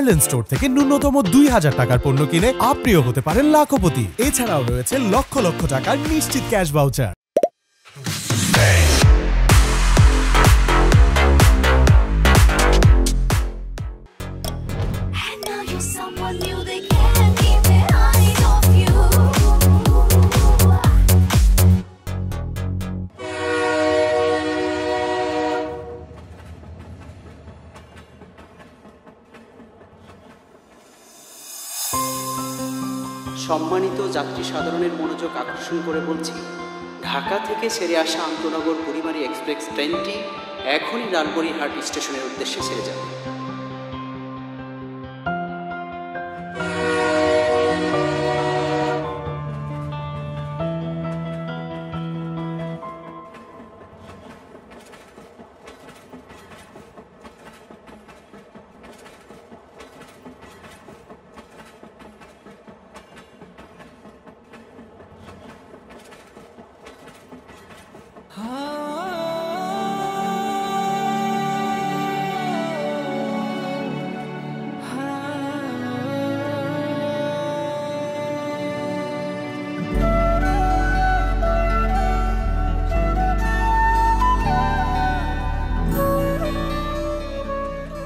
গার্লেন store থেকে ন্যূনতম 2000 টাকার পণ্য কিনে আপনিও হতে পারেন লাখপতি। এছাড়াও রয়েছে লক্ষ লক্ষ টাকার নিশ্চিত ক্যাশ ভাউচার। সম্মানিত যাত্রী সাধারণের মনোযোগ আকর্ষণ করে বলছি, ঢাকা থেকে ছেড়ে আসা আন্তনগর পরিবারী এক্সপ্রেস ট্রেনটি এখনই লালমনিরহাট স্টেশনের উদ্দেশ্যে ছেড়ে যাবে।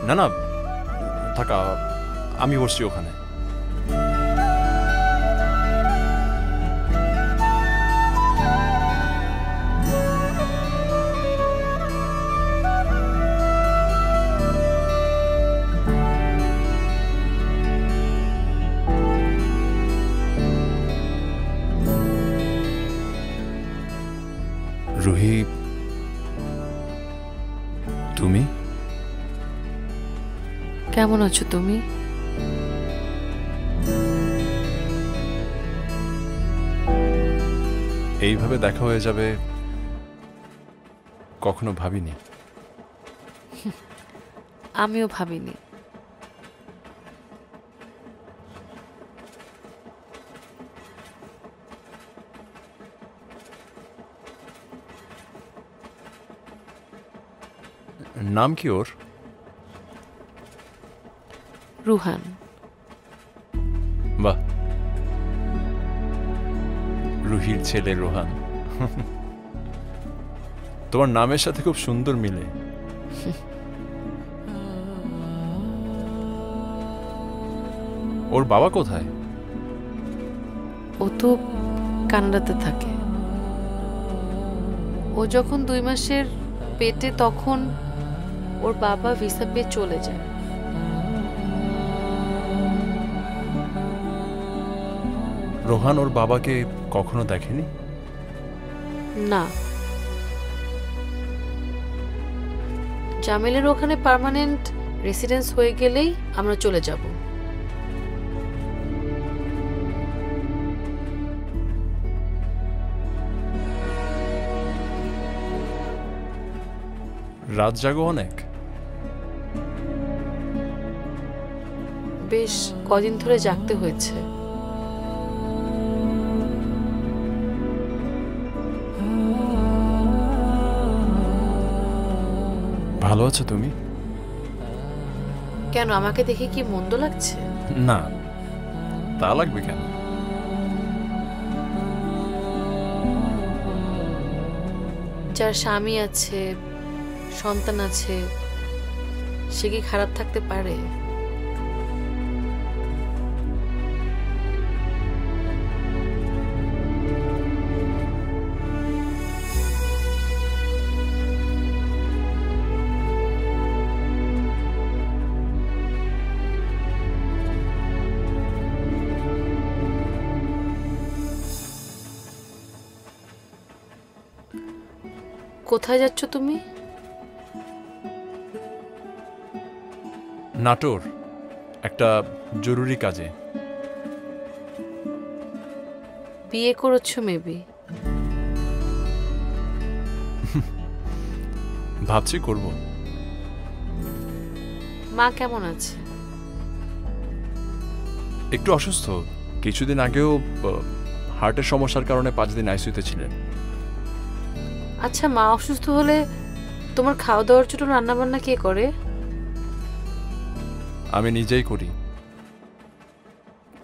না না থাকা, আমি বসছি ওখানে। রুহি, তুমি কেমন আছো তুমি? এইভাবে দেখা হয়ে যাবে কখনো ভাবিনি। আমিও ভাবিনি। নাম কি ওর? রুহান। বাহ, রুহির ছেলে রোহান। তোমার নামের সাথে খুব সুন্দর মিলে। ওর বাবা কোথায়? ও তো কানাডাতে থাকে। ও যখন 2 মাসের পেটে তখন ওর বাবা ভিসা পেয়ে চলে যায়। রোহান ওর বাবাকে কখনো দেখেনি? না, জামিলের ওখানে পার্মানেন্ট রেসিডেন্স হয়ে গেলেই আমরা চলে যাব। রাত জাগো অনেক? বেশ কদিন ধরে জাগতে হয়েছে। ভালো আছো তুমি? কেন, আমাকে দেখে কি মন্দ লাগছে? না, তা লাগবে কেন? যার স্বামী আছে, সন্তান আছে, সে কি খারাপ থাকতে পারে? কোথায় যাচ্ছ তুমি? নাটোর, একটা জরুরি কাজে। বিয়ে করেছো মেবি? ভাবছি করব। মা কেমন আছে? একটু অসুস্থ, কিছুদিন আগেও হার্টের সমস্যার কারণে 5 দিন আইসিইউতে ছিলেন। আচ্ছা, মা অসুস্থ হলে তোমার খাওয়া দাওয়ার জন্য রান্না বান্না কে করে? আমি নিজেই করি।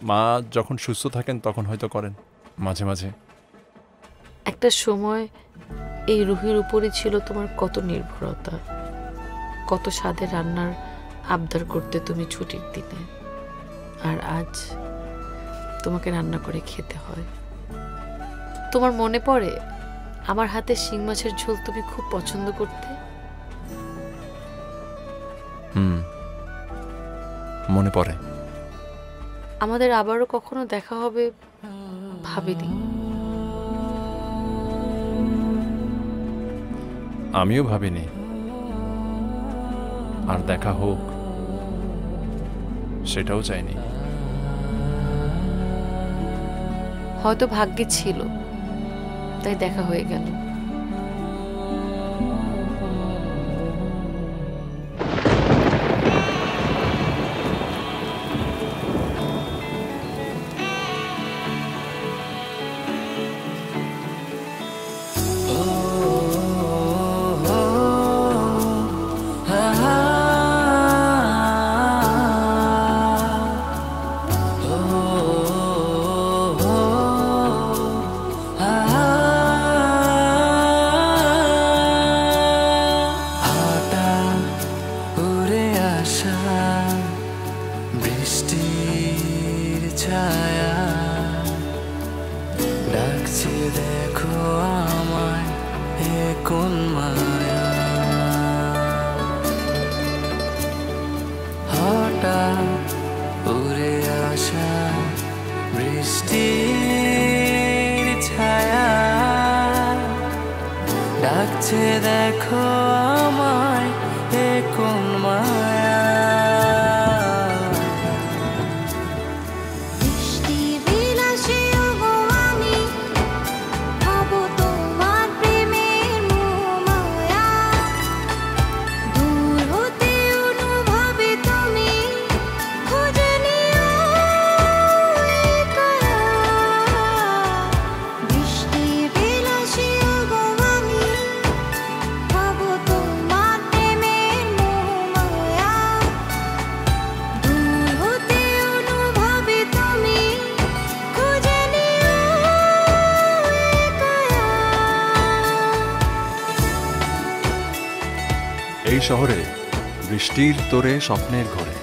মা যখন সুস্থ থাকেন তখন হয়তো করেন মাঝে মাঝে। একটা সময় এই রুহির উপরে ছিল তোমার কত নির্ভরতা, কত স্বাদের রান্নার আবদার করতে তুমি ছুটির দিনে, আর আজ তোমাকে রান্না করে খেতে হয়। তোমার মনে পড়ে আমার হাতে শিং মাছের ঝোল তুমি খুব পছন্দ করতে? মনে পড়ে। আমাদের আবারও কখনো দেখা হবে ভাবিনি। আমিও ভাবিনি আর দেখা হোক সেটাও চাইনি। হয়তো ভাগ্যে ছিল তাই দেখা হয়ে গেল। বৃষ্টির ছায়া ডাকছে, দেখো আমায়, এ কোন মায়া। হঠাৎ উড়ে আসা বৃষ্টির ছায়া ডাকছে, দেখো আমায়, এ কোন মায়া। এই শহরে বৃষ্টির তোরে স্বপ্নের ঘরে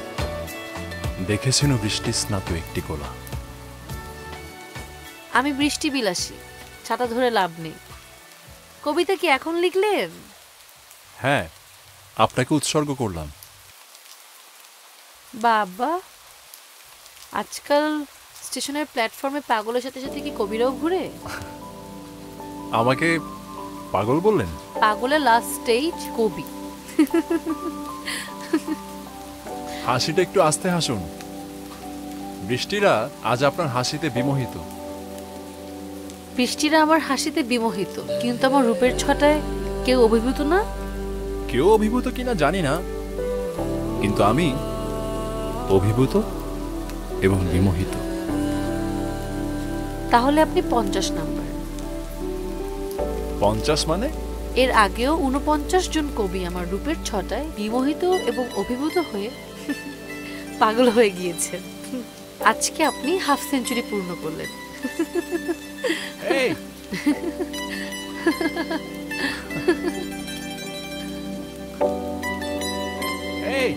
দেখেছিল বৃষ্টি স্নাত একটি কোলা। আমি বৃষ্টি বিলাসী, ছাতা ধরে লাভ নেই। কবিতা কি এখন লিখলেন? হ্যাঁ, আপনাকে উৎসর্গ করলাম। বাবা, আজকাল স্টেশনের প্ল্যাটফর্মে পাগলের সাথে সাথে কি কবিরাও ঘুরে? আমাকে পাগল বললেন? পাগলের লাস্ট স্টেজ কবি। হাসিটা একটু আস্তে হাসুন। বৃষ্টিরা আজ আপনার হাসিতে বিমোহিত। বৃষ্টিরা আমার হাসিতে বিমোহিত, কিন্তু আমার রূপের ছটায় কেউ অভিভূত না। কেউ অভিভূত কিনা জানি না, কিন্তু আমি অভিভূত এবং বিমোহিত। তাহলে আপনি 50 নাম্বার। 50 মানে? এর আগেও 49 জন কবি আমার রূপের ছটায় বিমোহিত এবং অভিভূত হয়ে পাগল হয়ে গিয়েছেন। আজকে আপনি হাফ সেঞ্চুরি পূর্ণ করলেন। এই এই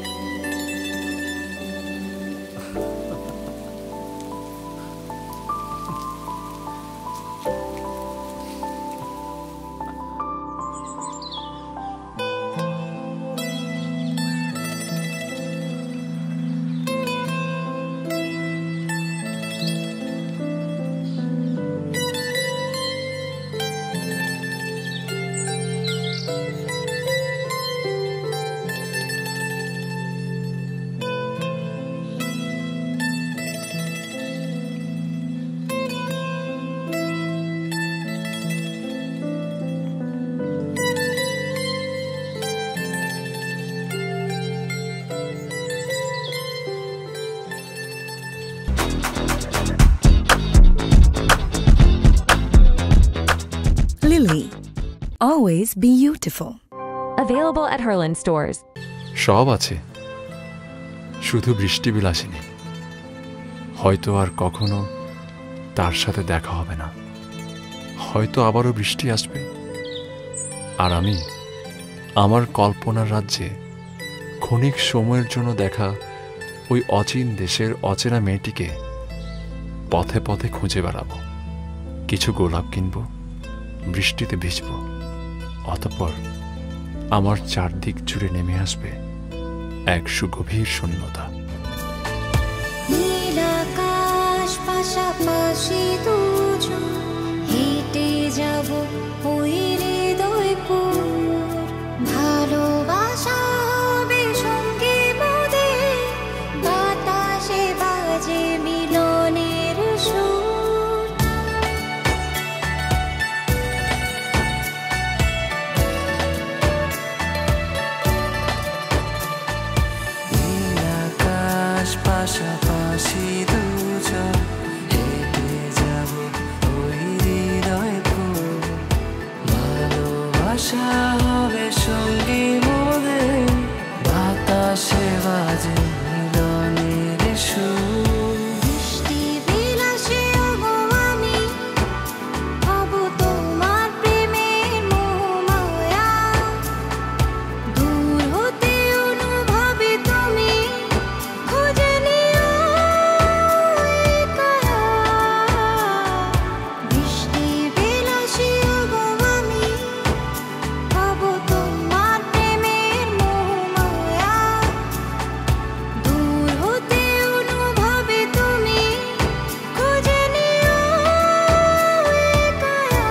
Lily, always beautiful. Available at Herland stores. সব আছে, শুধু বৃষ্টি বিলাসিনী, হয়তো আর কখনো তার সাথে দেখা হবে না, হয়তো আবারও বৃষ্টি আসবে, আর আমি আমার কল্পনার রাজ্যে ক্ষণিক সময়ের জন্য দেখা ওই অচিন দেশের অচেনা মেয়েটিকে পথে পথে খুঁজে বেড়াবো। কিছু গোলাপ কিনব, বৃষ্টিতে ভিজব, অতঃপর আমার চারদিক জুড়ে নেমে আসবে এক সুগভীর শূন্যতা। নীল আকাশ পাশাপাশি দুজন হেঁটে যাব ওই হৃদয়পুর, ভালোবাসা হবে সঙ্গে মোদের, বাতাসে বাজে মিলনের সুর। নীল আকাশ পাশাপাশি দুজন হেঁটে যাব ওই হৃদয়পুর, ভালোবাসা হবে সঙ্গী মোদের, বাতাসে বাজে মিলনের সুর। বৃষ্টি বিলাসে ওগো আমি হব তোমার প্রেমের মোহমায়া, দূর হতে অনুভবে তুমি খুঁজে নিও এই কায়া। বৃষ্টি বিলাসে ওগো আমি হব তোমার প্রেমের মোহমায়া, দূর হতে অনুভবে তুমি খুঁজে নিও এই কায়া।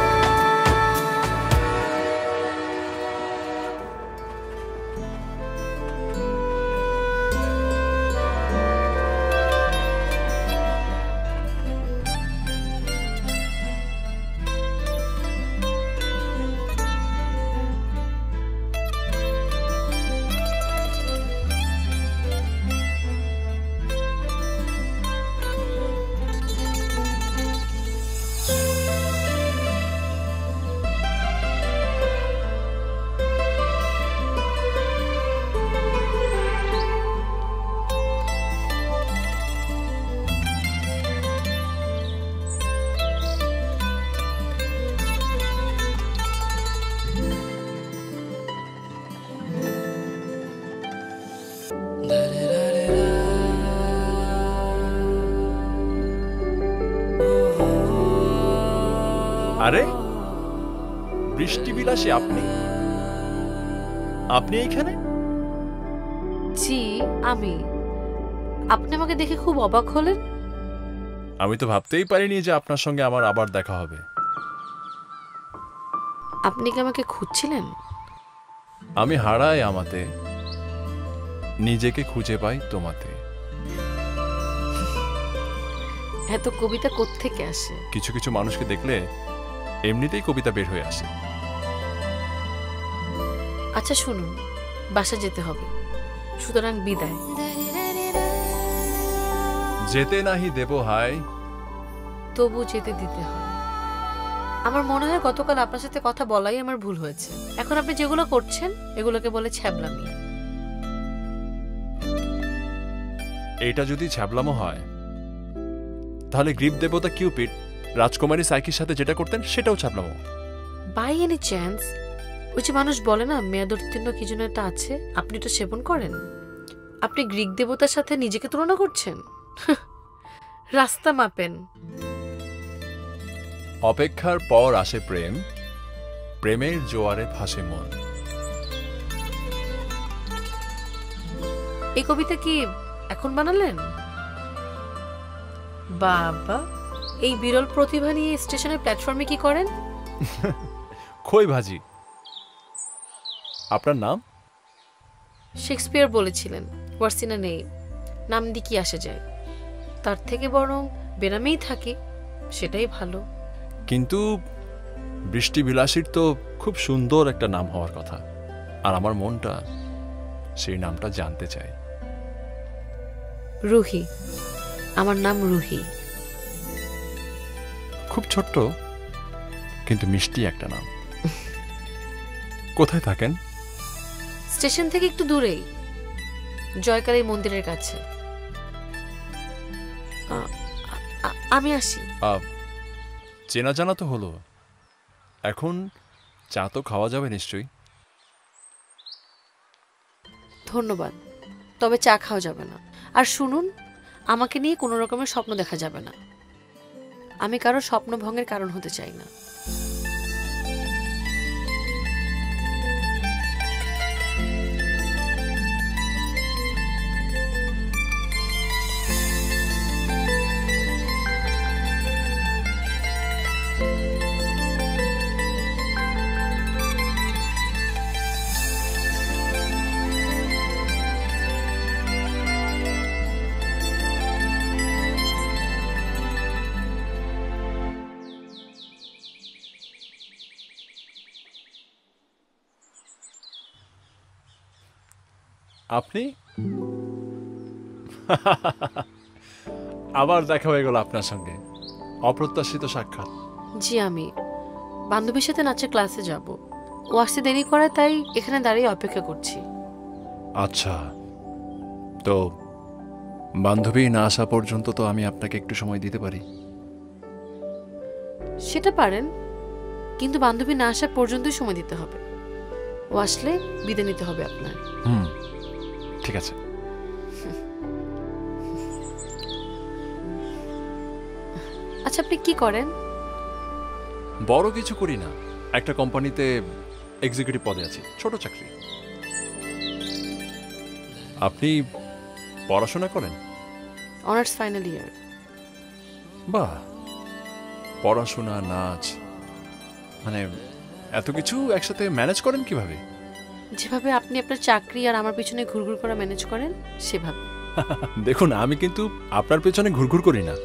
আরে বৃষ্টি বিলাসী, আপনি আপনি এইখানে? জি আমি। আপনি আমাকে দেখে খুব অবাক হলেন। আমি তো ভাবতেই পারিনি যে আপনার সঙ্গে আমার আবার দেখা হবে। আপনি কি আমাকে খুঁজছিলেন? আমি হারাই আমাতে, নিজেকে খুঁজে পাই তোমাতে। এত কবিতা কোত্থেকে আসে? কিছু কিছু মানুষকে দেখলে এমনিতেই কবিতা বের হয়ে আসে। আচ্ছা শুনুন, বাসা যেতে হবে, সুতরাং বিদায়। যেতে নাহি দেব হায়, তবু যেতে দিতে হয়। আমার মনে হয় গতকাল আপনার সাথে কথা বলাই আমার ভুল হয়েছে। এখন আপনি যেগুলো করছেন এগুলোকে বলে ছ্যাবলামি। এইটা যদি ছ্যাবলামো হয় তাহলে গ্রীক দেবতা কিউপিড রাজকুমারী সাইকির সাথে যেটা করতেন সেটাও ছ্যাবলামো। বাই এনি চান্স ওই যে মানুষ বলে না মেয়াদোত্তীর্ণ কি যেন একটা আছে, আপনি তো সেবন করেন? আপনি গ্রিক দেবতার সাথে নিজেকে তুলনা করছেন? রাস্তা মাপেন। অপেক্ষার পর আসে প্রেম, প্রেমের জোয়ারে ভাসে মন। এই কবিতা কি এখন বানালেন? বাবা, এই বিরল প্রতিভা নিয়ে স্টেশনের প্ল্যাটফর্মে কি করেন? খই ভাজি। আপনার নাম? শেক্সপিয়ার বলেছিলেন ওয়ার্সিনা নেই, নাম দিয়ে কি আসে যায়, তার থেকে বরং বেনামেই থাকি, সেটাই ভালো। কিন্তু বৃষ্টি বিলাসীর তো খুব সুন্দর একটা নাম হওয়ার কথা, আর আমার মনটা সেই নামটা জানতে চায়। রুহি, আমার নাম রুহি। খুব ছোট্ট কিন্তু মিষ্টি একটা নাম। কোথায় থাকেন? স্টেশন থেকে একটু দূরেই। জয়কালী মন্দিরের কাছে। আমি আসি। চেনা জানা তো হলো, এখন চা তো খাওয়া যাবে নিশ্চয়ই। ধন্যবাদ, তবে চা খাওয়া যাবে না। আর শুনুন, আমাকে নিয়ে কোনো রকমের স্বপ্ন দেখা যাবে না। আমি কারো স্বপ্ন ভঙ্গের কারণ হতে চাই না। আপনি আবার দেখা হয়ে গেল আপনার সঙ্গে, অপ্রত্যাশিত সাক্ষাৎ। জি, আমি বান্ধবীর সাথে নাচের ক্লাসে যাব। ও আসতে দেরি করে, তাই এখানে দাঁড়িয়ে অপেক্ষা করছি। আচ্ছা, তো বান্ধবী না আসা পর্যন্ত তো আমি আপনাকে একটু সময় দিতে পারি। সেটা পারেন, কিন্তু বান্ধবী না আসা পর্যন্তই সময় দিতে হবে। ও আসলে বিদায় নিতে হবে আপনার। ঠিক আছে। আচ্ছা, আপনি কি করেন? বড় কিছু করি না, একটা কোম্পানিতে এক্সিকিউটিভ পদে আছি, ছোট চাকরি। আপনি পড়াশোনা করেন? Honours final year. বাহ, পড়াশোনা, নাচ, মানে এত কিছু একসাথে ম্যানেজ করেন কিভাবে? যেভাবে আপনি আপনার চাকরি আর আমার পিছনে ঘুরঘুর করা ম্যানেজ করেন, সেভাবে। দেখুন, আমি কিন্তু আপনার পেছনে ঘুরঘুর করি না।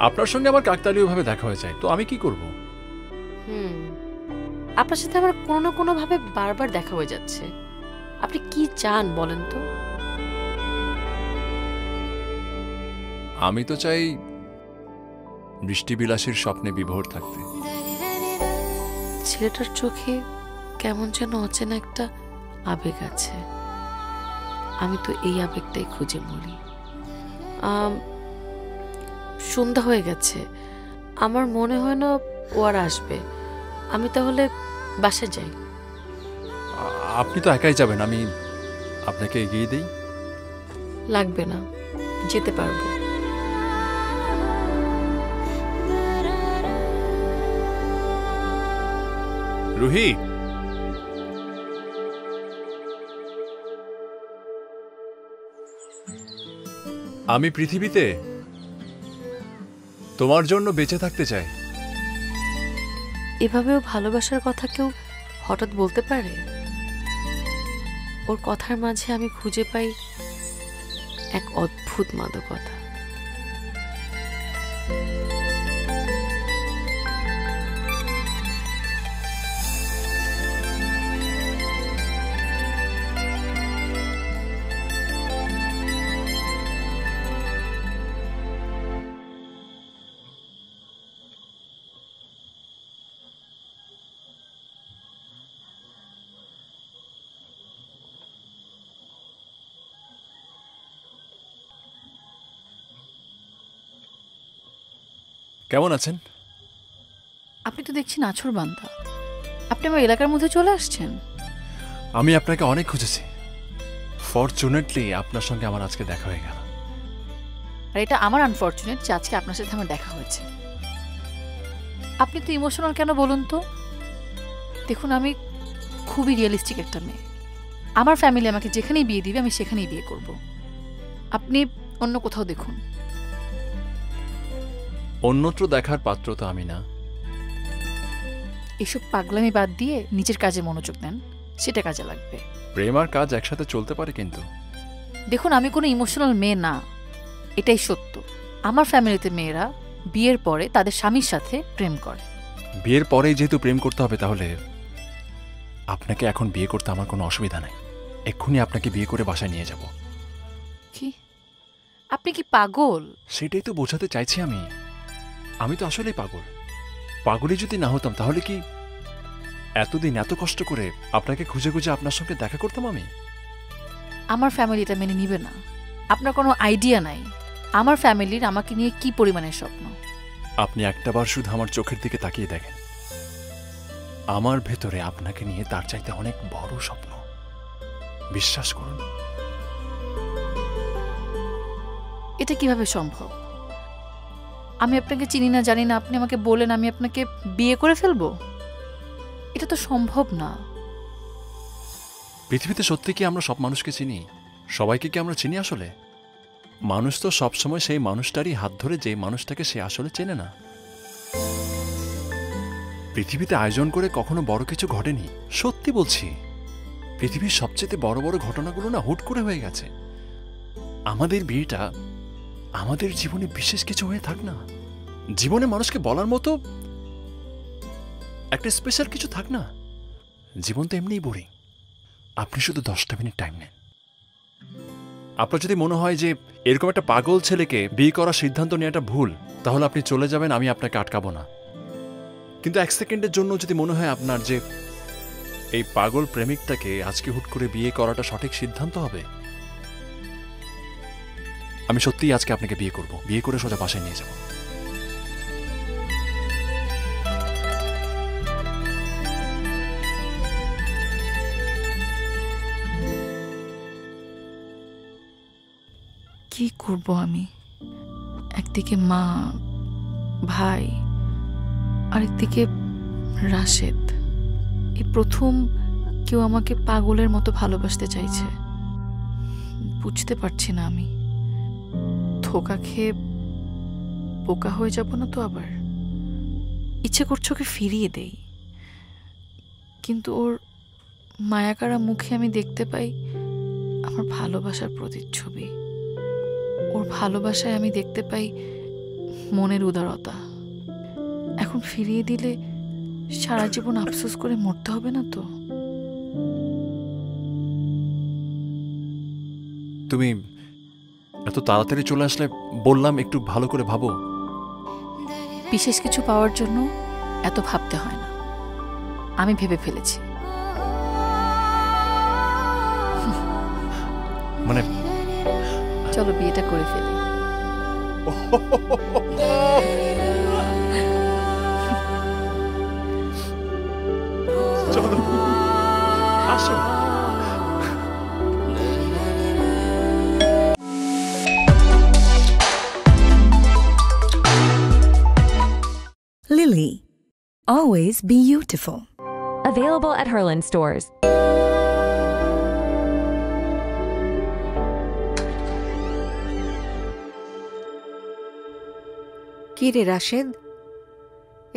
আপনার সঙ্গে আমার কাকতালীয় ভাবে দেখা হয়ে যায়, তো আমি কি করব? আপনার সাথে আমার কোনো না কোনো ভাবে বারবার দেখা হয়ে যাচ্ছে। আপনি কি চান বলেন তো? আমি তো চাই বৃষ্টিবিলাসীর স্বপ্নে বিভোর থাকতে। ছেলেটার চোখে কেমন যেন অচেনা একটা আবেগ আছে। আমি তো এই আবেগটাই খুঁজে মরি। সন্ধ্যা হয়ে গেছে, আমার মনে হয় না ও আর আসবে। আমি তাহলে বাসায় যাই। আপনি তো একাই যাবেন, আমি আপনাকে এগিয়ে দেই। লাগবে না, যেতে পারবো। রুহি, আমি পৃথিবীতে তোমার জন্য বেঁচে থাকতে চাই। এভাবেও ভালোবাসার কথা কেউ হঠাৎ বলতে পারে? ওর কথার মাঝে আমি খুঁজে পাই এক অদ্ভুত মাদকতা। কেমন আছেন? আপনি তো দেখছি নাছর বান্দা। আপনি আমার এলাকার মধ্যে চলে আসছেন। আমি আপনাকে অনেক খুঁজেছি, ফরচুনেটলি আপনার সঙ্গে আমার আজকে দেখা হয়ে গেল। আর এটা আমার আনফরচুনেট যে আজকে আপনার সাথে আমার দেখা হয়েছে। আপনি তো ইমোশনাল কেন বলুন তো? দেখুন, আমি খুবই রিয়েলিস্টিক একটা মেয়ে। আমার ফ্যামিলি আমাকে যেখানেই বিয়ে দিবে আমি সেখানেই বিয়ে করব। আপনি অন্য কোথাও দেখুন। অন্যত্র দেখার পাত্র তো আমি না। এসব পাগলামি বাদ দিয়ে নিজের কাজে মনোযোগ দেন, সেটা কাজে লাগবে। প্রেম আর কাজ একসাথে চলতে পারে কিন্তু। দেখুন, আমি কোনো ইমোশনাল মেয়ে না, এটাই সত্য। আমার ফ্যামিলিতে মেয়েরা বিয়ের পরে তাদের স্বামীর সাথে প্রেম করে। বিয়ের পরেই যেহেতু প্রেম করতে হবে, তাহলে আপনাকে এখন বিয়ে করতে আমার কোনো অসুবিধা নাই। এক্ষুনি আপনাকে বিয়ে করে বাসায় নিয়ে যাব। কি? আপনি কি পাগল? সেটাই তো বোঝাতে চাইছি আমি। আমি তো আসলেই পাগল। পাগলই যদি না হতাম, তাহলে কি এতদিন এত কষ্ট করে আপনাকে খুঁজে খুঁজে আপনার সঙ্গে দেখা করতাম আমি? আমার ফ্যামিলি এটা মেনে নিবে না। আপনার কোনো আইডিয়া নাই আমার ফ্যামিলির আমাকে নিয়ে কি পরিমাণের স্বপ্ন। আপনি একটাবার শুধু আমার চোখের দিকে তাকিয়ে দেখেন, আমার ভেতরে আপনাকে নিয়ে তার চাইতে অনেক বড় স্বপ্ন। বিশ্বাস করুন। এটা কিভাবে সম্ভব? আমি আপনাকে চিনি না, জানি না, আপনি আমাকে বলেন আমি আপনাকে বিয়ে করে ফেলবো? এটা তো সম্ভব না। পৃথিবীতে সত্যি কি আমরা সব মানুষকে চিনি? সবাইকে কি আমরা চিনি আসলে? মানুষ তো সবসময় সেই মানুষটারই হাত ধরে যে মানুষটাকে সে আসলে চেনে না। পৃথিবীতে আয়োজন করে কখনো বড় কিছু ঘটেনি। সত্যি বলছি, পৃথিবীর সবচেয়ে বড় বড় ঘটনাগুলো না হুট করে হয়ে গেছে। আমাদের বিয়েটা আমাদের জীবনে বিশেষ কিছু হয়ে থাক না, জীবনে মানুষকে বলার মতো একটা স্পেশাল কিছু থাক না। জীবন তো এমনিই বোরিং। আপনি শুধু 10টা মিনিট টাইম নেন। আপনার যদি মনে হয় যে এরকম একটা পাগল ছেলেকে বিয়ে করার সিদ্ধান্ত নেওয়াটা ভুল, তাহলে আপনি চলে যাবেন, আমি আপনাকে আটকাবো না। কিন্তু 1 সেকেন্ডের জন্য যদি মনে হয় আপনার যে এই পাগল প্রেমিকটাকে আজকে হুট করে বিয়ে করাটা সঠিক সিদ্ধান্ত হবে, আমি সত্যিই আজকে আপনাকে বিয়ে করব, বিয়ে করে সোজা বাসায় নিয়ে যাব। কি করব আমি? একদিকে মা, ভাই, আরেকদিকে রাশেদ। এই প্রথম কেউ আমাকে পাগলের মতো ভালোবাসতে চাইছে। বুঝতে পারছি না আমি ধোঁকা খেয়ে বোকা হয়ে যাব না তো আবার? ইচ্ছে করছে ওকে ফিরিয়ে দেই, কিন্তু ওর মায়াকারা মুখে আমি দেখতে পাই আমার ভালোবাসার প্রতিচ্ছবি। ওর ভালোবাসায় আমি দেখতে পাই মনের উদারতা। এখন ফিরিয়ে দিলে সারা জীবন আফসোস করে মরতে হবে না তো? তুমি এত তাড়াতাড়ি চলে আসলে বললাম একটু ভালো করে ভাবো। বিশেষ কিছু পাওয়ার জন্য এত ভাবতে হয় না, আমি ভেবে ফেলেছি। মানে চলো বিয়েটা করে ফেলি। চলো আসো। Lily. Always beautiful. Available at Herland stores. কি রে রাশেদ,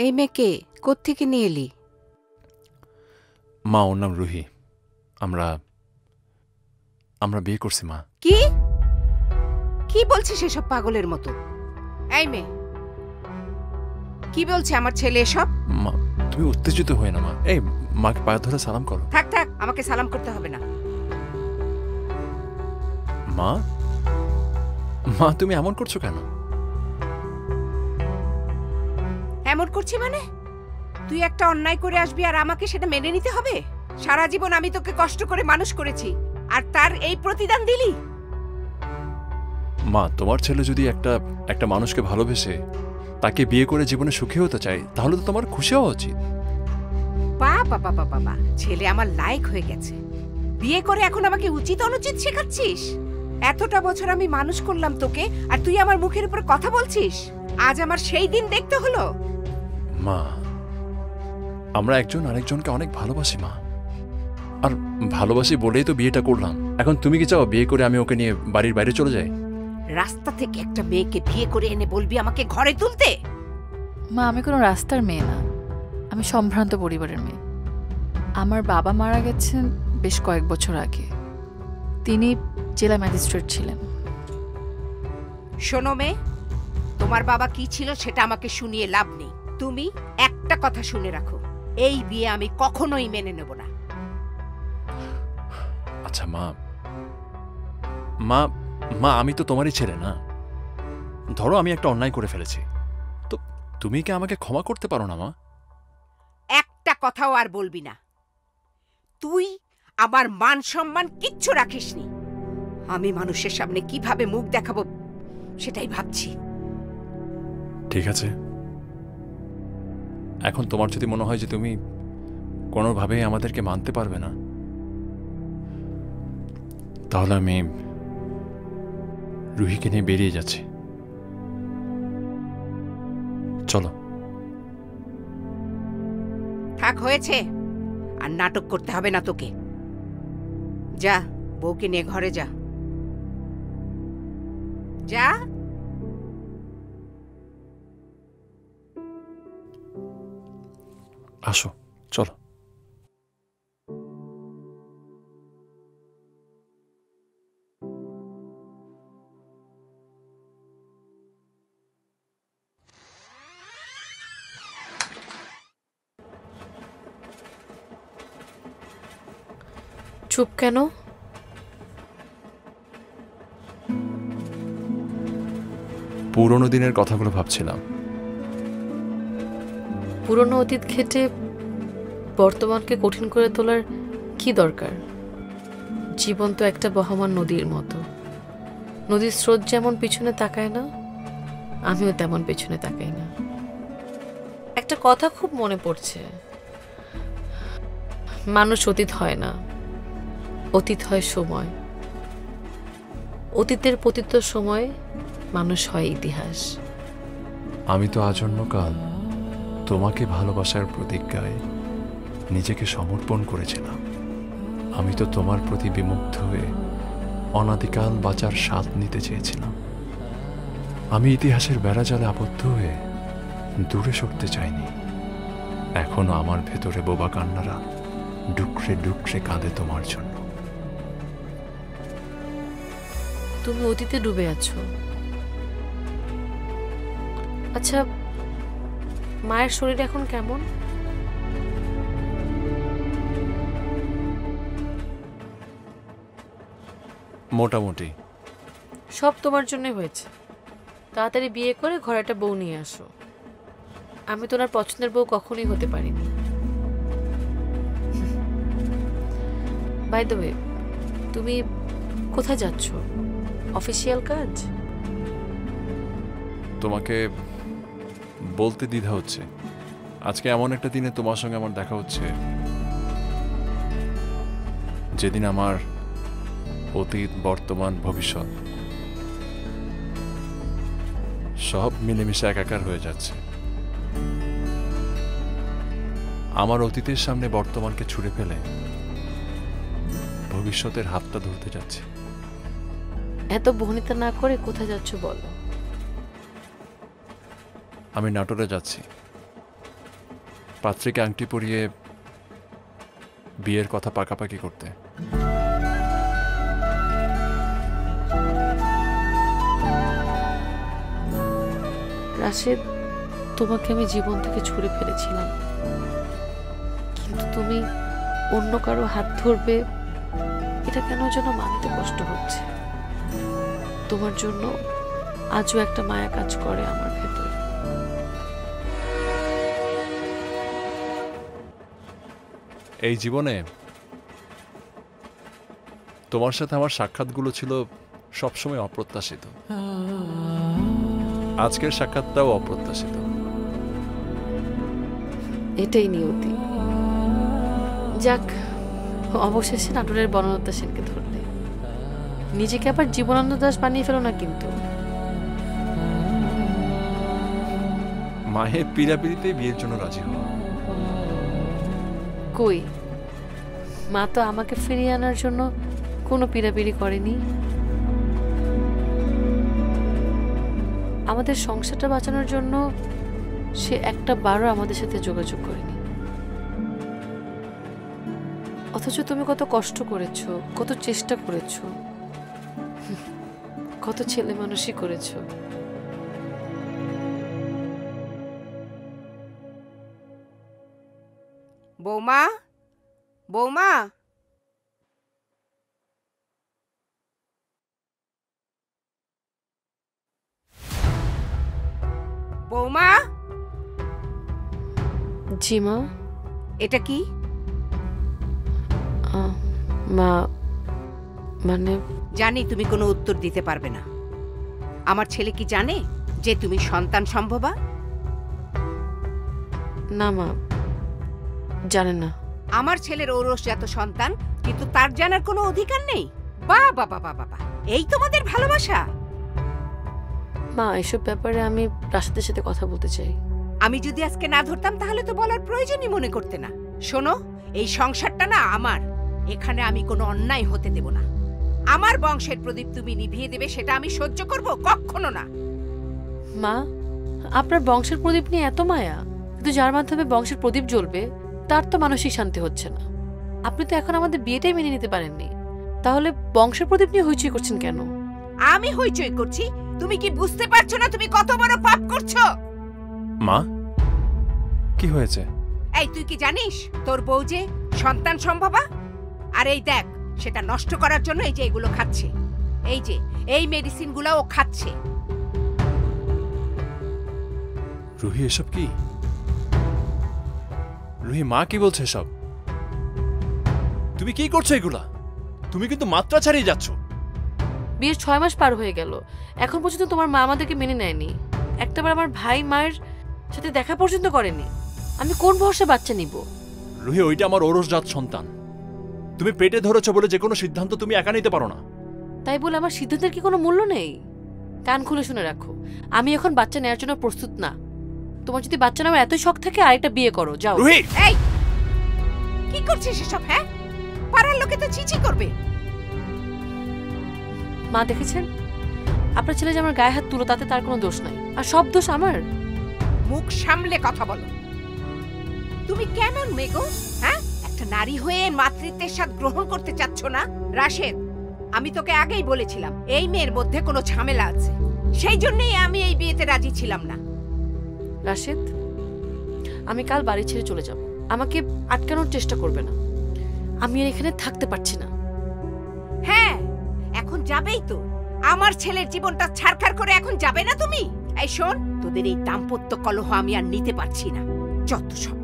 এই মেয়েকে কোত্থেকে নিয়ে এলি? মা, ওর নাম রুহি। আমরা বিয়ে করছি মা। কি কি বলছিস এসব পাগলের মতো? এই মেয়ে, কি বলছে আমার ছেলে এসব? মা, তুমি উত্তেজিত হয়ে না মা। এই মাকে পায়ে ধরে সালাম করো। থাক থাক, আমাকে সালাম করতে হবে না। মা, মা তুমি এমন করছো কেন? এমন করছি মানে? তুই একটা অন্যায় করে আসবি আর আমাকে সেটা মেনে নিতে হবে? সারা জীবন আমি তোকে কষ্ট করে মানুষ করেছি, আর তার এই প্রতিদান দিলি? মা, তোমার ছেলে যদি একটা মানুষকে ভালোবেসে তাকে বিয়ে করে জীবনে সুখী হতে চায়, তাহলে তো তোমার খুশি হওয়া উচিত। বাবা বাবা বাবা, ছেলে আমার লায়ক হয়ে গেছে। বিয়ে করে এখন আমাকে উচিত অনুচিত শেখাচ্ছিস? এতটা বছর আমি মানুষ করলাম তোকে, আর তুই আমার মুখের উপর কথা বলছিস? আজ আমার সেই দিন দেখতে হলো? মা, আমরা একজন আরেকজনকে অনেক ভালোবাসি মা, আর ভালোবাসি বলেই তো বিয়েটা করলাম। এখন তুমি কি চাও বিয়ে করে আমি ওকে নিয়ে বাড়ির বাইরে চলে যাই? রাস্তা থেকে একটা মেয়েকে বিয়ে করে এনে বলবি আমাকে ঘরে তুলতে? মা, আমি কোনো রাস্তার মেয়ে না, আমি সম্ভ্রান্ত পরিবারের মেয়ে। আমার বাবা মারা গেছেন বেশ কয়েক বছর আগে। তিনি জেলা ম্যাজিস্ট্রেট ছিলেন। শোনো মেয়ে, তোমার বাবা কি ছিল সেটা আমাকে শুনিয়ে লাভ নেই। তুমি একটা কথা শুনে রাখো, এই বিয়ে আমি কখনোই মেনে নেব না। আচ্ছা মা, মা মা আমি তো তোমারই ছেলে না? ধরো আমি একটা অন্যায় করে ফেলেছি, তো তুমি কি আমাকে ক্ষমা করতে পারো না মা? একটা কথাও আর বলবি না। তুই আমার মান সম্মান কিচ্ছু রাখিসনি। আমি মানুষের সামনে কিভাবে মুখ দেখাবো সেটাই ভাবছি। ঠিক আছে, এখন তোমার যদি মনে হয় যে তুমি কোনোভাবেই আমাদেরকে মানতে পারবে না, তাহলে আমি রুহিকে নিয়ে বেরিয়ে যাচ্ছি। চলো। থাক, হয়েছে, আর নাটক করতে হবে না তোকে। যা, বউকে নিয়ে ঘরে যা। যা। আসো, চলো। চুপ কেন? পুরোনো দিনের কথাগুলো ভাবছিলাম। পুরনো অতীত ঘেটে বর্তমানকে কঠিন করে তোলার কি দরকার? জীবন তো একটা বহমান নদীর মতো। নদীর স্রোত যেমন পিছনে তাকায় না, আমিও তেমন পেছনে তাকাই না। একটা কথা খুব মনে পড়ছে, মানুষ অতীত হয় না, অতীত হয় সময়। অতীতের পতিত সময় মানুষ হয় ইতিহাস। আমি তো আজন্মকাল তোমাকে ভালোবাসার প্রতিজ্ঞায় নিজেকে সমর্পণ করেছিলাম। আমি তো তোমার প্রতি বিমুগ্ধ হয়ে অনাদিকাল বাঁচার স্বাদ নিতে চেয়েছিলাম। আমি ইতিহাসের বেড়াজালে আবদ্ধ হয়ে দূরে সরতে চাইনি। এখনো আমার ভেতরে বোবা কান্নারা ডুকরে ডুকরে কাঁদে তোমার জন্য। তুমি অতীতে ডুবে আছো। আচ্ছা, মায়ের শরীর এখন কেমন? মোটামুটি। সব তোমার জন্য হয়েছে। তাড়াতাড়ি বিয়ে করে ঘরে একটা বউ নিয়ে আসো। আমি তো ওনার পছন্দের বউ কখনোই হতে পারিনি। বাই দ্য ওয়ে, তুমি কোথায় যাচ্ছ? অফিসিয়াল কাজ? তোমাকে বলতে দ্বিধা হচ্ছে। আজকে এমন একটা দিনে তোমার সঙ্গে আমার দেখা হচ্ছে যেদিন আমার অতীত, বর্তমান, ভবিষ্যৎ সব মিলেমিশে একাকার হয়ে যাচ্ছে। আমার অতীতের সামনে বর্তমানকে ছুঁড়ে ফেলে ভবিষ্যতের হাতটা ধরতে যাচ্ছে। এত বহনিতা না করে কোথায় যাচ্ছ বলো? আমি নাটোরে যাচ্ছি পাত্রীকে আংটি পরিয়ে বিয়ের কথা পাকাপাকি করতে। রাশেদ, তোমাকে আমি জীবন থেকে ছুঁড়ে ফেলেছিলাম, কিন্তু তুমি অন্য কারো হাত ধরবে এটা কেন যেন মানতে কষ্ট হচ্ছে। তোমার জন্য আজও একটা মায়া কাজ করে আমার ভেতর। এই জীবনে তোমার সাথে আমার সাক্ষাৎগুলো ছিল সবসময় অপ্রত্যাশিত। আজকের সাক্ষাৎটাও অপ্রত্যাশিত। এটাই নিয়তি। যাক, অবশেষে নাটোরের বনলতা সেনকে ধরলে। নিজেকে আবার জীবনানন্দ দাস বানিয়ে ফেলো না কিন্তু। মায়ের পিড়াপিড়িতে বিয়ের জন্য রাজি হওয়া। কই, মা তো আমাকে ফিরিয়ে আনার জন্য কোনো পিড়াপিড়ি করেনি। আমাদের সংসারটা বাঁচানোর জন্য সে একটা বারও আমাদের সাথে যোগাযোগ করেনি। অথচ তুমি কত কষ্ট করেছো, কত চেষ্টা করেছো, কত ছেলে মানুষই করেছো। বৌমা, বৌমা, বৌমা। জি মা। এটা কি? মা মানে জানি তুমি কোনো উত্তর দিতে পারবে না। আমার ছেলে কি জানে যে তুমি সন্তান সম্ভবা? না মা, জানে না। আমার ছেলের ঔরসজাত সন্তান, কিন্তু তার জানার কোনো অধিকার নেই? বাহ বাবা বাবা বাবা, এই তোমাদের ভালোবাসা? মা, এসব ব্যাপারে আমি রাশেদের সাথে কথা বলতে চাই। আমি যদি আজকে না ধরতাম তাহলে তো বলার প্রয়োজনই মনে করতে না। শোনো, এই সংসারটা না আমার, এখানে আমি কোনো অন্যায় হতে দেব না। আমার বংশের প্রদীপ তুমি নিভিয়ে দেবে সেটা আমি সহ্য করব কখনো না। মা, আপনার বংশের প্রদীপ নিয়ে এত মায়া, কিন্তু যার মাধ্যমে বংশের প্রদীপ জ্বলবে তার তো মানসিক শান্তি হচ্ছে না। আপনি তো এখন আমাদের বিয়েটাই মেনে নিতে পারেননি, তাহলে বংশের প্রদীপ নিয়ে হইচই করছেন কেন? আমি হইচই করছি? তুমি কি বুঝতে পারছো না তুমি কত বড় পাপ করছো? মা, কি হয়েছে? এই তুই কি জানিস তোর বউ যে সন্তান সম্ভবা? আর এই দেখ, সেটা নষ্ট করার জন্য এই যে এগুলো খাচ্ছে, এই যে এই মেডিসিনগুলো ও খাচ্ছে। রুহি, এসব কি? রুহি, মা কি বলছে এসব? তুমি কি করছো এগুলা? তুমি কিন্তু মাত্রা ছাড়িয়ে যাচ্ছ। বিয়ের 6 মাস পার হয়ে গেল, এখন পর্যন্ত তোমার মা আমাদেরকে মেনে নেয়নি। একটাবার আমার ভাই মায়ের সাথে দেখা পর্যন্ত করেনি। আমি কোন ভরসা বাচ্চা নিব? রুহি, ওইটা আমার ঔরসজাত সন্তান। তুমি পেটে ধরেছো বলে যে কোনো সিদ্ধান্ত তুমি একা নিতে পারো না। তাই বলে আমার সিদ্ধান্তের কি কোনো মূল্য নেই? কান খুলে শুনে রাখো, আমি এখন বাচ্চা নেওয়ার জন্য প্রস্তুত না। তোমার যদি বাচ্চা নেওয়ার এতই শখ থাকে আরেকটা বিয়ে করো, যাও। রুহি, এই কি করছিস এসব? হ্যাঁ, পাড়ার লোকে তো চিচি করবে। মা, দেখেছেন আপনার ছেলে যে আমার গায়ে হাত তুলো, তাতে তার কোনো দোষ নাই, আর সব দোষ আমার। মুখ সামলে কথা বলো। তুমি কেমন মেগো? হ্যাঁ, একটা নারী হয়ে মাতৃত্বের স্বাদ গ্রহণ করতে চাচ্ছ না? রাশেদ, আমি তোকে আগেই বলেছিলাম এই মেয়ের মধ্যে কোনো ঝামেলা আছে, সেই জন্যই আমি এই বিয়েতে রাজি ছিলাম না। রাশেদ, আমি কাল বাড়ি ছেড়ে চলে যাব। আমাকে আটকানোর চেষ্টা করবে না, আমি আর এখানে থাকতে পারছি না। হ্যাঁ, এখন যাবেই তো। আমার ছেলের জীবনটা ছারখার করে এখন যাবে না তুমি? এই শোন, তোদের এই দাম্পত্য কলহ আমি আর নিতে পারছি না, যত সব।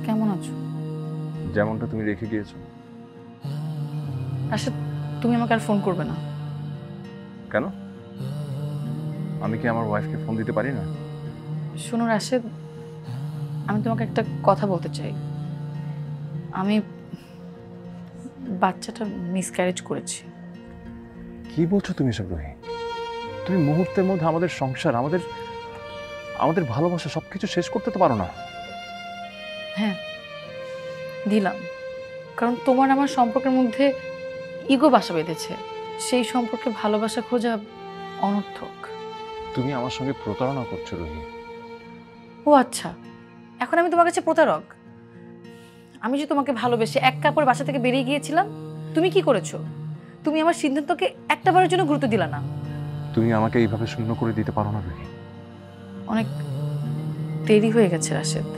কেমন আছো? যেমনটা তুমি রেখে গিয়েছো। আচ্ছা, তুমি আমাকে আর ফোন করবে না? কেন? আমি কি আমার ওয়াইফকে ফোন দিতে পারি না? শোনো রাশেদ, আমি তোমাকে একটা কথা বলতে চাই। আমি বাচ্চাটা মিসক্যারেজ করেছি। কি বলছো তুমি সব রুহি? তুমি মুহূর্তের মধ্যে আমাদের সংসার, আমাদের ভালোবাসা সবকিছু শেষ করতে তো পারো না। হ্যাঁ, দিলাম, কারণ তোমার আমার সম্পর্কের মধ্যে ইগো বাসা বেঁধেছে। সেই সম্পর্কে ভালোবাসা খোঁজা অনর্থক। তুমি আমার সঙ্গে প্রতারণা করছো রুহি। ও আচ্ছা, এখন আমি তোমার কাছে প্রতারক? আমি যে তোমাকে ভালোবেসে এক কাপড় বাসা থেকে বেরিয়ে গিয়েছিলাম, তুমি কি করেছো? তুমি আমার সিদ্ধান্তকে একটা বারের জন্য গুরুত্ব দিলা না। তুমি আমাকে এইভাবে শূন্য করে দিতে পারো না রুহি। অনেক দেরি হয়ে গেছে রাশেদ।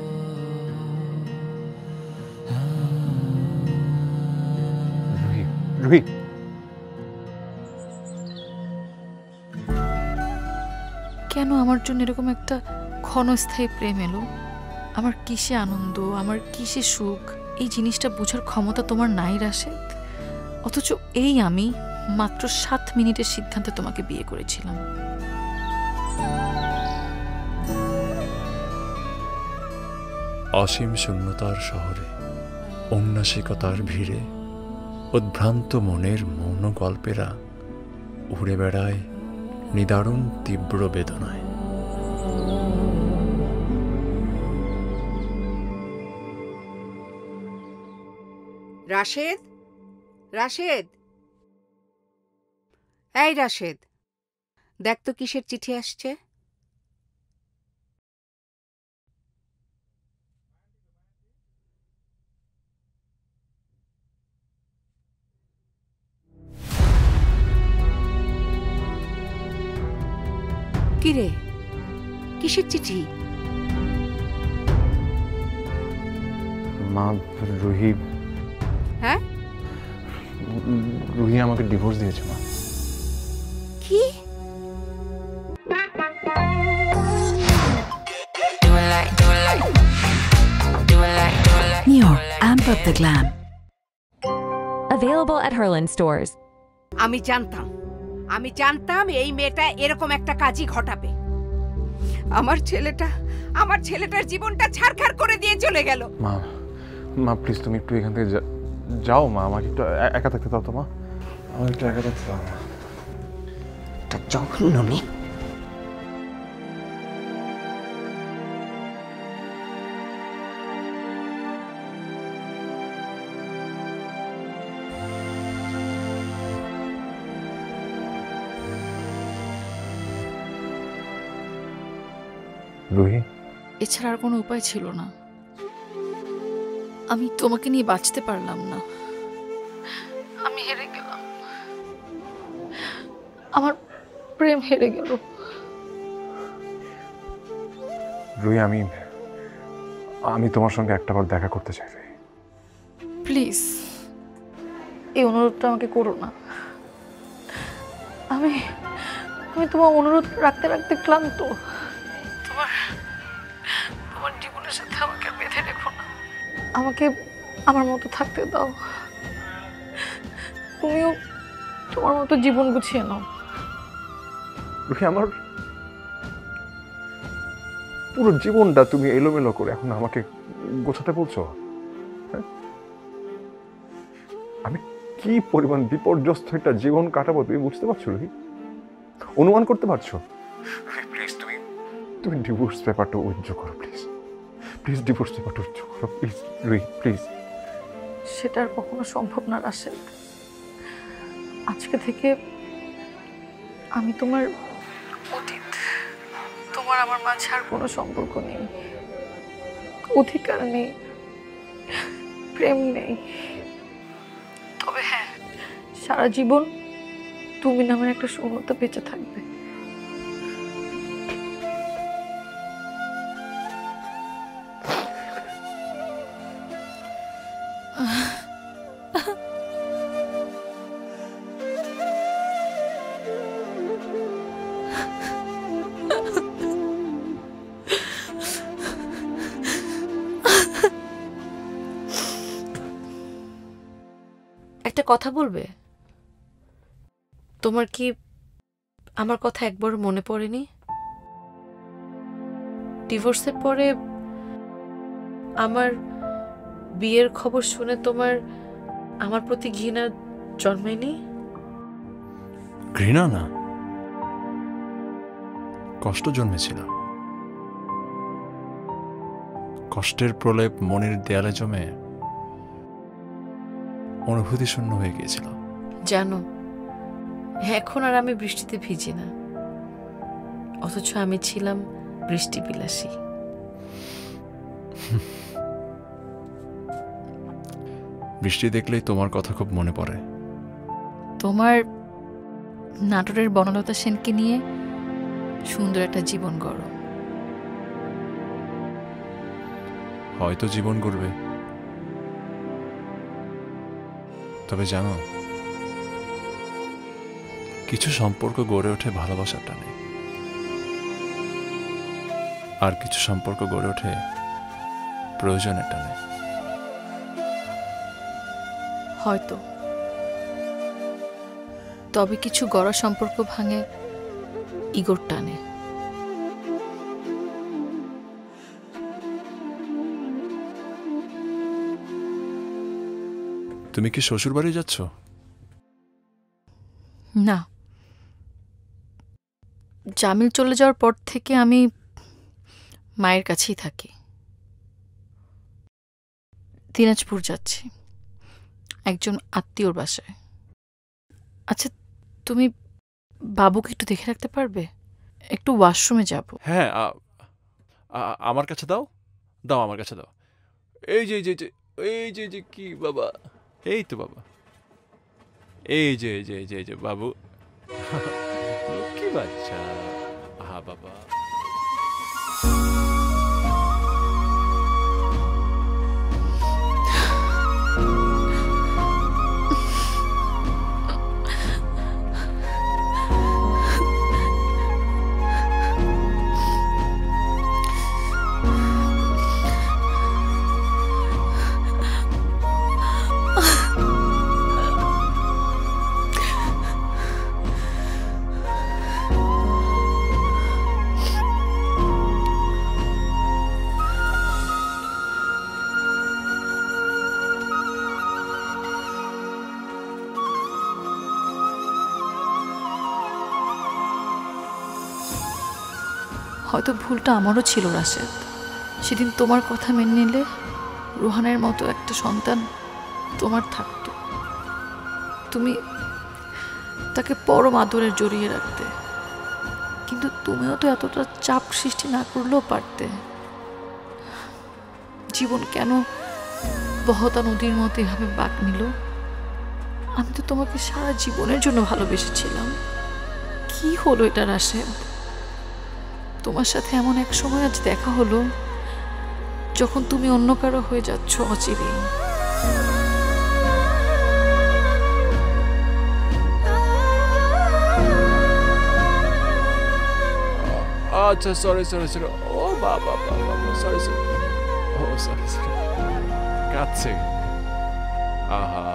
রুহি, কেন আমার জন্য এরকম একটা ক্ষণস্থায়ী প্রেম এলো? আমার কিসে আনন্দ, আমার কিসে সুখ, এই জিনিসটা বোঝার ক্ষমতা তোমার নাই রাশেদ। অথচ এই আমি মাত্র 7 মিনিটের সিদ্ধান্তে তোমাকে বিয়ে করেছিলাম। অসীম শূন্যতার শহরে, ঔন্নাসিকতার ভিড়ে, উদ্ভ্রান্ত মনের মৌন গল্পেরা উড়ে বেড়ায় নিদারুণ তীব্র বেদনায়। রাশেদ, রাশেদ, এই রাশেদ, দেখ তো কিসের চিঠি আসছে। কি রে, কিসের চিঠি? মা, রুহি হ্যাঁ, রুহি আমাকে ডিভোর্স দিয়েছে মা। কি? New Amp Up the Glam. Available at Herland stores. আমি জানতাম এই মেয়েটা এরকম একটা কাজই ঘটাবে। আমার ছেলেটার জীবনটা ছারখার করে দিয়ে চলে গেল। মা, মা প্লিজ তুমি একটু এখান থেকে যাও মা, আমাকে একটু একা থাকতে দাও তো মা, আমাকে একটু একা থাকতে দাও মা। এটা জঘন্য মেয়ে। রুহি, এছাড়া আর কোনো উপায় ছিল না। আমি তোমাকে নিয়ে বাঁচতে পারলাম না। আমি হেরে গেলাম, আমার প্রেম হেরে গেল। রুহি, আমি তোমার সঙ্গে একটাবার দেখা করতে চাই। প্লিজ এই অনুরোধটা আমাকে করো না। আমি তোমার অনুরোধ রাখতে রাখতে ক্লান্ত। তোমার জীবনের সাথে আমাকে বেঁধে রেখো না, আমাকে আমার মতো থাকতে দাও। তুমিও তোমার মতো জীবন গুছিয়ে নাও। রুহি, আমার পুরো জীবনটা তুমি এলোমেলো করে এখন আমাকে গোছাতে বলছো। আমি কি পরিমাণ বিপর্যস্ত একটা জীবন কাটাবো তুমি বুঝতে পারছো রুহি? অনুমান করতে পারছো? প্লিজ তুমি ডিভোর্স পেপারটা উইথড্র করো প্লিজ। প্লিজ ডিভোর্স পেপারটা উইথড্র করো প্লিজ রুহি, প্লিজ। সেটা আর কখনো সম্ভব না রাশেদ। আজকে থেকে আমি তোমার অতীত, তোমার আমার মাঝে আর কোনো সম্পর্ক নেই, অধিকার নেই, প্রেম নেই। তবে হ্যাঁ, সারা জীবন তুমি নামের একটা শূন্যতা বেঁচে থাকবে। একটা কথা বলবে? তোমার কি আমার কথা একবার মনে পড়েনি? ডিভোর্সের পরে আমার বিয়ের খবর শুনে তোমার আমার প্রতি ঘৃণা জন্মায়নি? ঘৃণা না, কষ্ট জন্মেছিল। কষ্টের প্রলেপ মনের দেয়ালে জমে অনুভূতি শূন্য হয়ে গিয়েছিল। জানো, এখন আর আমি বৃষ্টিতে ভিজি না, অথচ আমি ছিলাম বৃষ্টি বিলাসী। বৃষ্টি দেখলেই তোমার কথা খুব মনে পড়ে। তোমার নাটোরের বনলতা সেনকে নিয়ে সুন্দর একটা জীবন গড়ো। হয়তো জীবন গড়বে, তবে জানো, কিছু সম্পর্ক গড়ে ওঠে ভালোবাসার টানে, আর কিছু সম্পর্ক গড়ে ওঠে প্রয়োজনের টানে। হয়তো, তবে কিছু গড়া সম্পর্ক ভাঙে ইগোর টানে। তুমি কি শ্বশুর বাড়ি যাচ্ছ? না, জামিল চলে যাওয়ার পর থেকে আমি মায়ের কাছেই থাকি। দিনাজপুর যাচ্ছি একজন আত্মীয়র বাসায়। আচ্ছা, তুমি বাবুকে একটু দেখে রাখতে পারবে? একটু ওয়াশরুমে যাব। হ্যাঁ, আমার কাছে দাও, আমার কাছে দাও। এই যে এই যে কি বাবা, এই তো বাবা, এই যে বাবু, কি বাচ্চা, বাবা। হয়তো ভুলটা আমারও ছিল রাশেদ। সেদিন তোমার কথা মেনে নিলে রোহানের মতো একটা সন্তান তোমার থাকতো, তুমি তাকে পরম আদরে জড়িয়ে রাখতে। কিন্তু তুমিও তো এতটা চাপ সৃষ্টি না করলেও পারতে। জীবন কেন বহতা নদীর মতো এভাবে বাঁক নিল? আমি তো তোমাকে সারা জীবনের জন্য ভালোবেসেছিলাম। কি হলো এটা রাশেদ? তোমার সাথে এমন এক সময় আজ দেখা হলো যখন তুমি অন্য কারো হয়ে যাচ্ছ অচিরেই। আচ্ছা সরি সরি সরি, ও বাবা বাবা, সরি সরি, ও সরি সরি, কাঁদছে। আহা,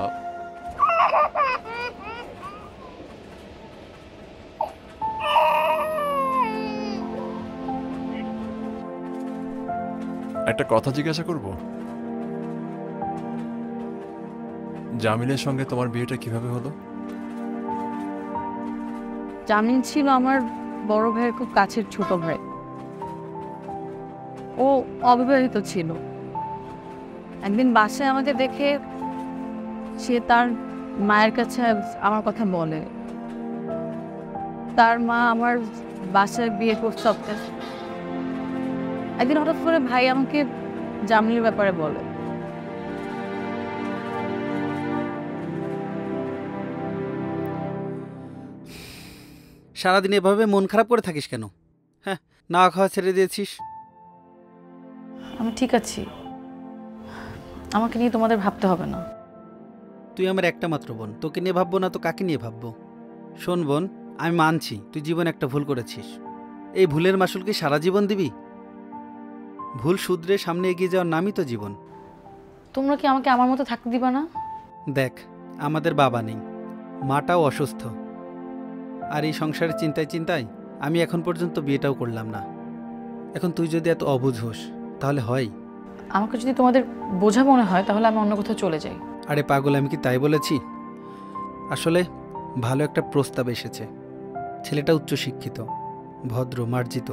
একটা কথা জিজ্ঞাসা করব? জামিলের সঙ্গে তোমার বিয়েটা কিভাবে হলো? জামিল ছিল আমার বড় ভাইয়ের খুব কাছের ছোট ভাই। ও অবিবাহিত ছিল। একদিন বাসায় আমাকে দেখে সে তার মায়ের কাছে আমার কথা বলে। তার মা আমার বাসায় বিয়ে করতে। একদিন হঠাৎ করে ভাই আমাকে জামিলের ব্যাপারে বলে। সারাদিন এভাবে মন খারাপ করে থাকিস কেন? হ্যাঁ, না খাওয়া ছেড়ে দিয়েছিস? আমি ঠিক আছি, আমাকে নিয়ে তোমাদের ভাবতে হবে না। তুই আমার একটা মাত্র বোন, তোকে নিয়ে ভাববো না তো কাকে নিয়ে ভাববো? শোন বোন, আমি মানছি তুই জীবনে একটা ভুল করেছিস। এই ভুলের মাসুল কি সারা জীবন দিবি? ভুল শুধরে সামনে এগিয়ে যাওয়ার নামই তো জীবন। তোমরা কি আমাকে আমার মতো থাকতে দিবা না? দেখ, আমাদের বাবা নেই, মাটাও অসুস্থ, আর এই সংসারের চিন্তায় চিন্তায় আমি এখন পর্যন্ত বিয়েটাও করলাম না। এখন তুই যদি এত অবুঝ হোস তাহলে হয়? আমাকে যদি তোমাদের বোঝা মনে হয় তাহলে আমি অন্য কোথাও চলে যাই। আরে পাগল, আমি কি তাই বলেছি? আসলে ভালো একটা প্রস্তাব এসেছে। ছেলেটা উচ্চশিক্ষিত, ভদ্র, মার্জিত।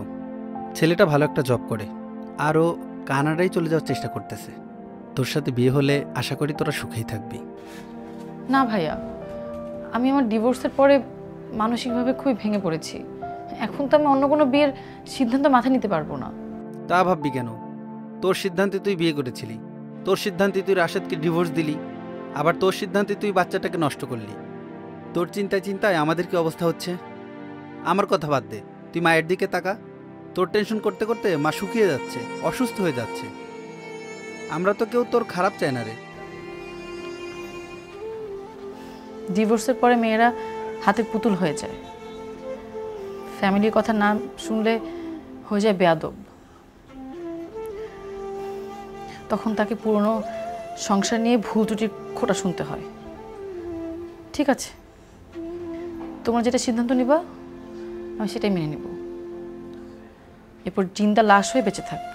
ছেলেটা ভালো একটা জব করে, আরও কানাডায় চলে যাওয়ার চেষ্টা করতেছে। তোর সাথে বিয়ে হলে আশা করি তোরা সুখেই থাকবি। না ভাইয়া, আমি আমার ডিভোর্সের পরে মানসিকভাবে খুবই ভেঙে পড়েছি। এখন তো আমি অন্য কোনো বিয়ের সিদ্ধান্ত মাথায় নিতে পারবো না। তা ভাববি কেন? তোর সিদ্ধান্তে তুই বিয়ে করেছিলি, তোর সিদ্ধান্তে তুই রাশেদকে ডিভোর্স দিলি, আবার তোর সিদ্ধান্তে তুই বাচ্চাটাকে নষ্ট করলি। তোর চিন্তায় চিন্তায় আমাদের কি অবস্থা হচ্ছে? আমার কথা বাদ দে, তুই মায়ের দিকে তাকা। তোর টেনশন করতে করতে মা শুকিয়ে যাচ্ছে, অসুস্থ হয়ে যাচ্ছে। আমরা তো কেউ তোর খারাপ চাই না রে। ডিভোর্সের পরে মেয়েরা হাতের পুতুল হয়ে যায়, ফ্যামিলির কথা না শুনলে হয়ে যায় বেয়াদব। তখন তাকে পুরনো সংসার নিয়ে ভুল ত্রুটির খোঁটা শুনতে হয়। ঠিক আছে, তোমরা যেটা সিদ্ধান্ত নিবা আমি সেটাই মেনে নিব। এরপর জিন্দা লাশ হয়ে বেঁচে থাকবো।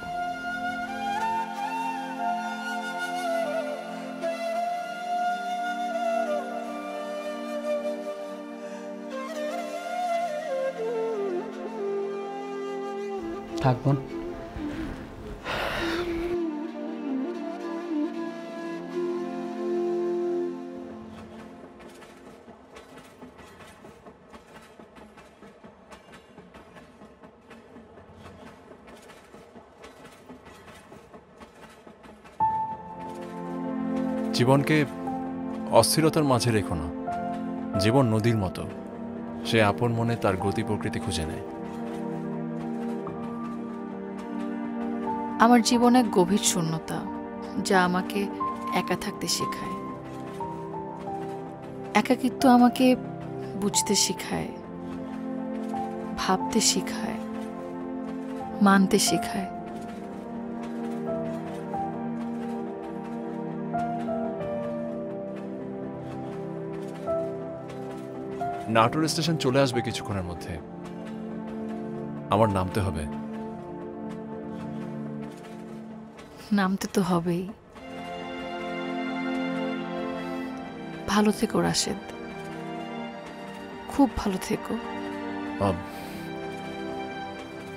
থাকবো। জীবনকে অস্থিরতার মাঝে রেখো না। জীবন নদীর মতো, সে আপন মনে তার গতি প্রকৃতি খুঁজে নেয়। আমার জীবনে এক গভীর শূন্যতা, যা আমাকে একা থাকতে শেখায়। একাকিত্ব আমাকে বুঝতে শেখায়, ভাবতে শেখায়, মানতে শেখায়। নাটোর স্টেশন চলে আসবে কিছুক্ষণের মধ্যে, আমার নামতে হবে। নামতে তো হবেই। ভালো থেকো রাশেদ, খুব ভালো থেকো।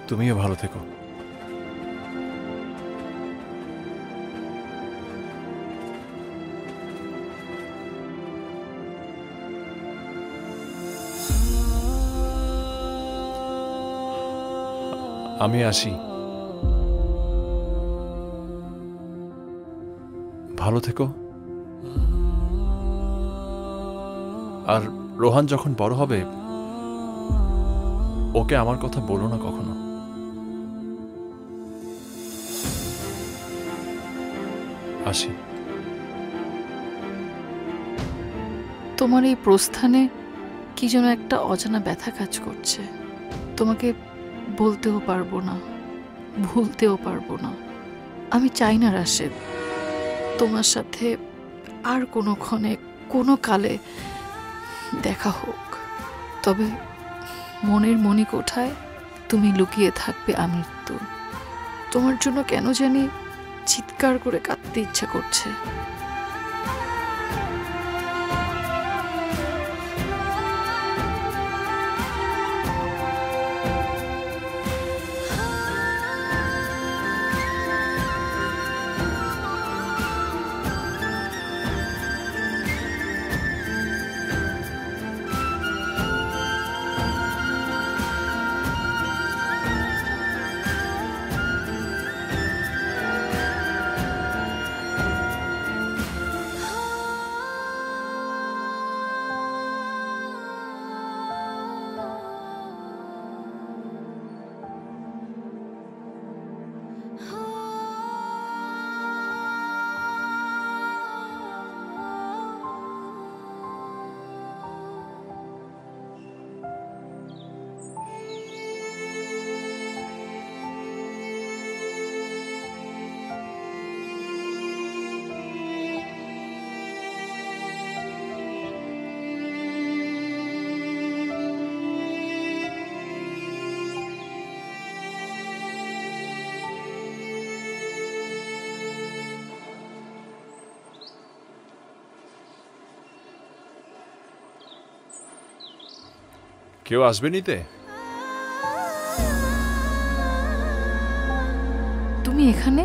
তুমিও ভালো থেকো। আমি আসি, ভালো থেকো। আর রোহান যখন বড় হবে, ওকে আমার কথা বলো না কখনো। আসি। তোমার এই প্রস্থানে কি যেন একটা অজানা ব্যথা কাজ করছে। তোমাকে বলতেও পারবো না, ভুলতেও পারবো না। আমি চাই না রাশেদ তোমার সাথে আর কোনোক্ষণে কোনো কালে দেখা হোক, তবে মনের মণিকোঠায় তুমি লুকিয়ে থাকবে আমৃত্যু। তোমার জন্য কেন জানি চিৎকার করে কাঁদতে ইচ্ছা করছে। কেউ আসবে নিতে? তুমি এখানে?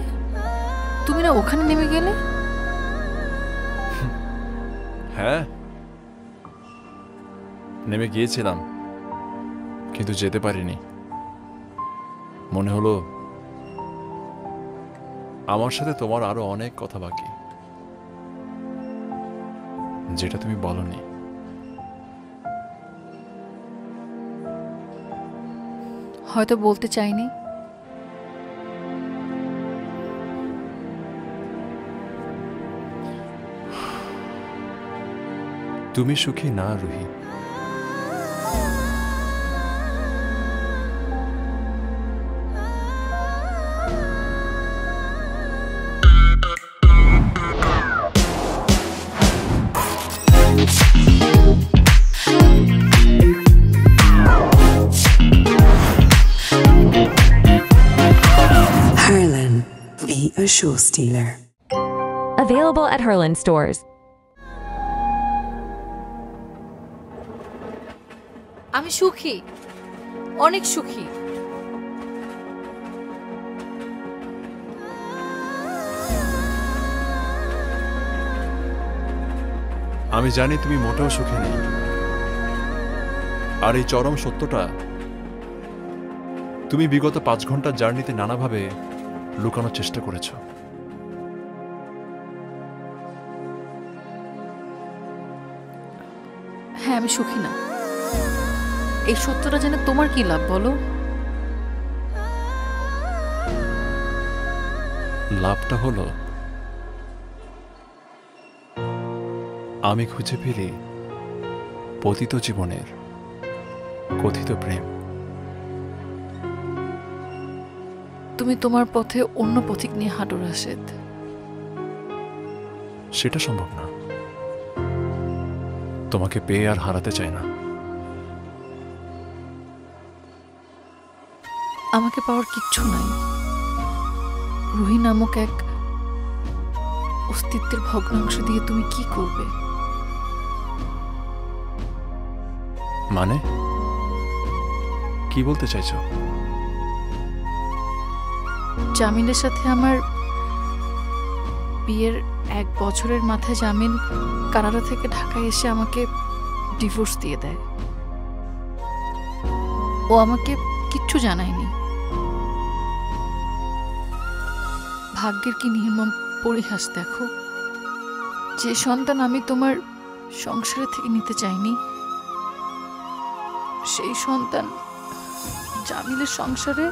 তুমি না ওখানে নেমে গেলে? হ্যাঁ, নেমে গিয়েছিলাম, কিন্তু যেতে পারিনি। মনে হলো আমার সাথে তোমার আরো অনেক কথা বাকি, যেটা তুমি বলনি। হয়তো বলতে চাইনি। তুমি সুখী না Ruhi? Harlan, be a show stealer. Available at Herland stores. আমি সুখী, অনেক সুখী। আমি জানি তুমি মোটেও সুখী নেই, আর এই চরম সত্যটা তুমি বিগত 5 ঘন্টার জার্নিতে নানাভাবে লুকানোর চেষ্টা করেছ। হ্যাঁ, আমি সুখী না। এই সত্যটা জেনে তোমার কি লাভ বলো? লাভটা হলো আমি খুঁজে পেলি পতিত জীবনের কথিত প্রেম। তুমি তোমার পথে অন্য পথিক নিয়ে হাঁটো রাশেদ। সেটা সম্ভব না। তোমাকে পেয়ে আর হারাতে চাই না। আমাকে পাওয়ার কিচ্ছু নাই। রুহি নামক এক অস্তিত্বের ভগ্নাংশ দিয়ে তুমি কি করবে? মানে কি বলতে চাইছো? জামিলের সাথে আমার বিয়ের 1 বছরের মাথায় জামিল কানাডা থেকে ঢাকায় এসে আমাকে ডিভোর্স দিয়ে দেয়। ও আমাকে কিচ্ছু জানায়নি। ভাগ্যের কি নির্মম পরিহাস দেখো। যে সন্তান আমি তোমার সংসারে থেকে নিতে চাইনি, সেই সন্তান জামিলের সংসারে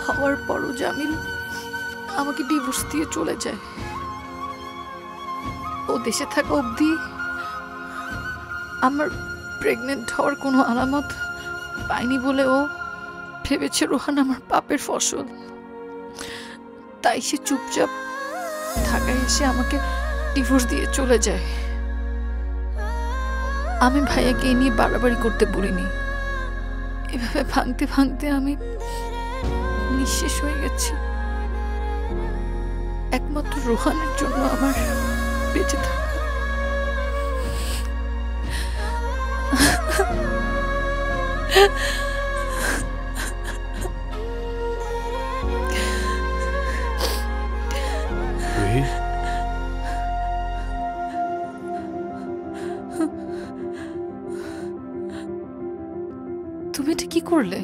হওয়ার পরও জামিল আমাকে ডিভোর্স দিয়ে চলে যায়। ও দেশে থাকা অবধি আমার প্রেগনেন্ট হওয়ার কোনো আলামত পাইনি বলে ও ভেবেছে রোহান আমার পাপের ফসল। তাই সে চুপচাপ ঢাকায় এসে আমাকে ডিভোর্স দিয়ে চলে যায়। আমি ভাইয়াকে এই নিয়ে বাড়াবাড়ি করতে বলিনি। এভাবে ভাঙতে ভাঙতে আমি নিঃশেষ হয়ে গেছি। একমাত্র রোহানের জন্য আমার বেঁচে থাকা। তুমি এটা কি করলে?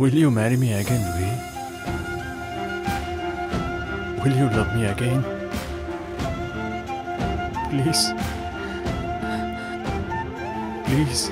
Will you marry me again, Ruhi? Will you love me again? Please. Please.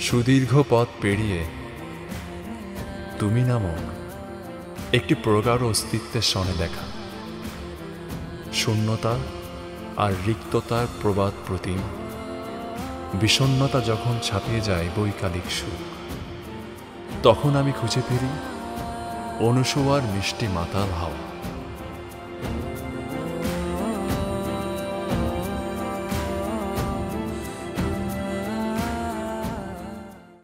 সুদীর্ঘ পথ পেরিয়ে তুমি নামক একটি প্রগাঢ় অস্তিত্বের সনে দেখা, শূন্যতা আর রিক্ততার প্রবাদ প্রতিম, বিষণ্ণতা যখন ছাপিয়ে যায় বৈকালিক সুখ, তখন আমি খুঁজে ফিরি অনুসোয়ার মিষ্টি মাতাল হাওয়া।